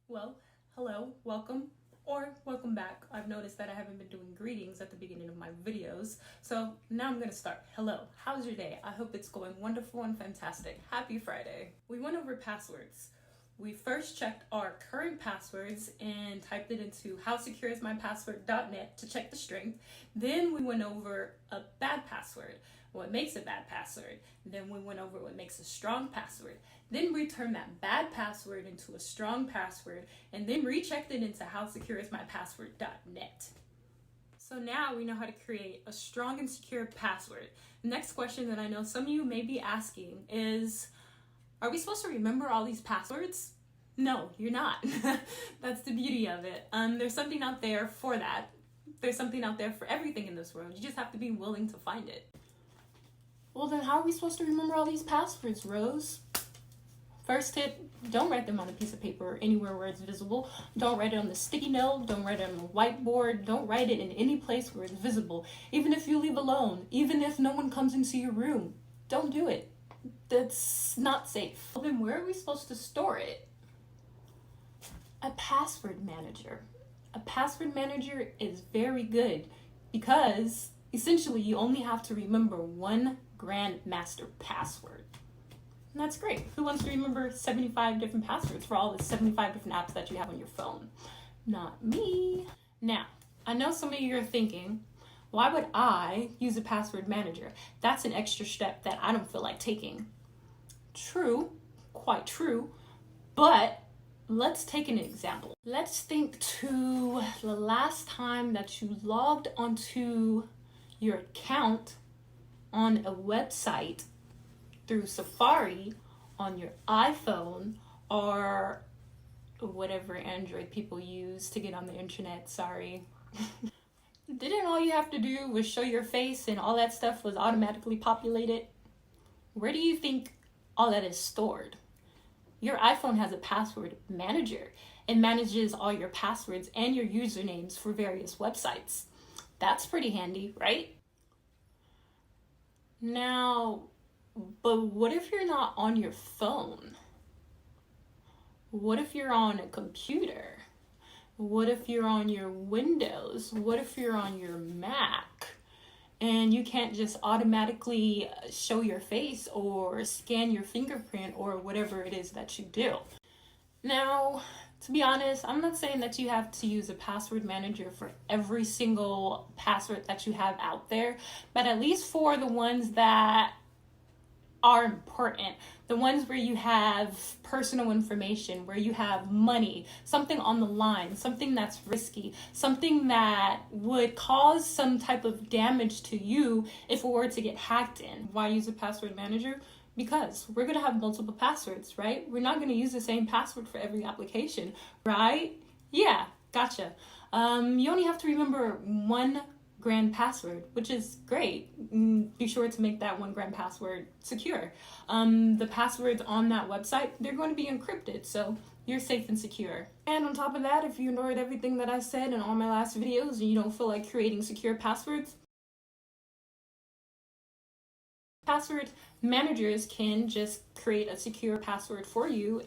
Well, hello, welcome, or welcome back. I've noticed that I haven't been doing greetings at the beginning of my videos, so now I'm gonna start. Hello, how's your day? I hope it's going wonderful and fantastic. Happy Friday. We went over passwords. We first checked our current passwords and typed it into howsecureismypassword.net to check the strength. Then we went over a bad password, what makes a bad password. Then we went over what makes a strong password. Then we turned that bad password into a strong password and then rechecked it into howsecureismypassword.net. So now we know how to create a strong and secure password. The next question that I know some of you may be asking is, are we supposed to remember all these passwords? No, you're not. That's the beauty of it. There's something out there for that. There's something out there for everything in this world. You just have to be willing to find it. Well, then how are we supposed to remember all these passwords, Rose? First tip, don't write them on a piece of paper or anywhere where it's visible. Don't write it on the sticky note. Don't write it on the whiteboard. Don't write it in any place where it's visible. Even if you leave alone, even if no one comes into your room, don't do it. That's not safe. Well, then where are we supposed to store it? A password manager. A password manager is very good because essentially you only have to remember one grandmaster password. And that's great. Who wants to remember 75 different passwords for all the 75 different apps that you have on your phone? Not me. Now, I know some of you are thinking, why would I use a password manager? That's an extra step that I don't feel like taking. True, quite true, but let's take an example. Let's think to the last time that you logged onto your account on a website through Safari on your iPhone or whatever Android people use to get on the internet, sorry. Didn't all you have to do was show your face and all that stuff was automatically populated? Where do you think all that is stored? Your iPhone has a password manager. It manages all your passwords and your usernames for various websites. That's pretty handy, right? Now, but what if you're not on your phone? What if you're on a computer? What if you're on your Windows? What if you're on your Mac? And you can't just automatically show your face or scan your fingerprint or whatever it is that you do. Now, to be honest, I'm not saying that you have to use a password manager for every single password that you have out there, but at least for the ones that are important, the ones where you have personal information, where you have money, something on the line, something that's risky, something that would cause some type of damage to you if it were to get hacked in. Why use a password manager? Because we're going to have multiple passwords, right? We're not going to use the same password for every application, right? Yeah, gotcha. You only have to remember one grand password, which is great. Be sure to make that one grand password secure. The passwords on that website, they're going to be encrypted, so you're safe and secure. And on top of that, if you ignored everything that I said in all my last videos and you don't feel like creating secure passwords, password managers can just create a secure password for you.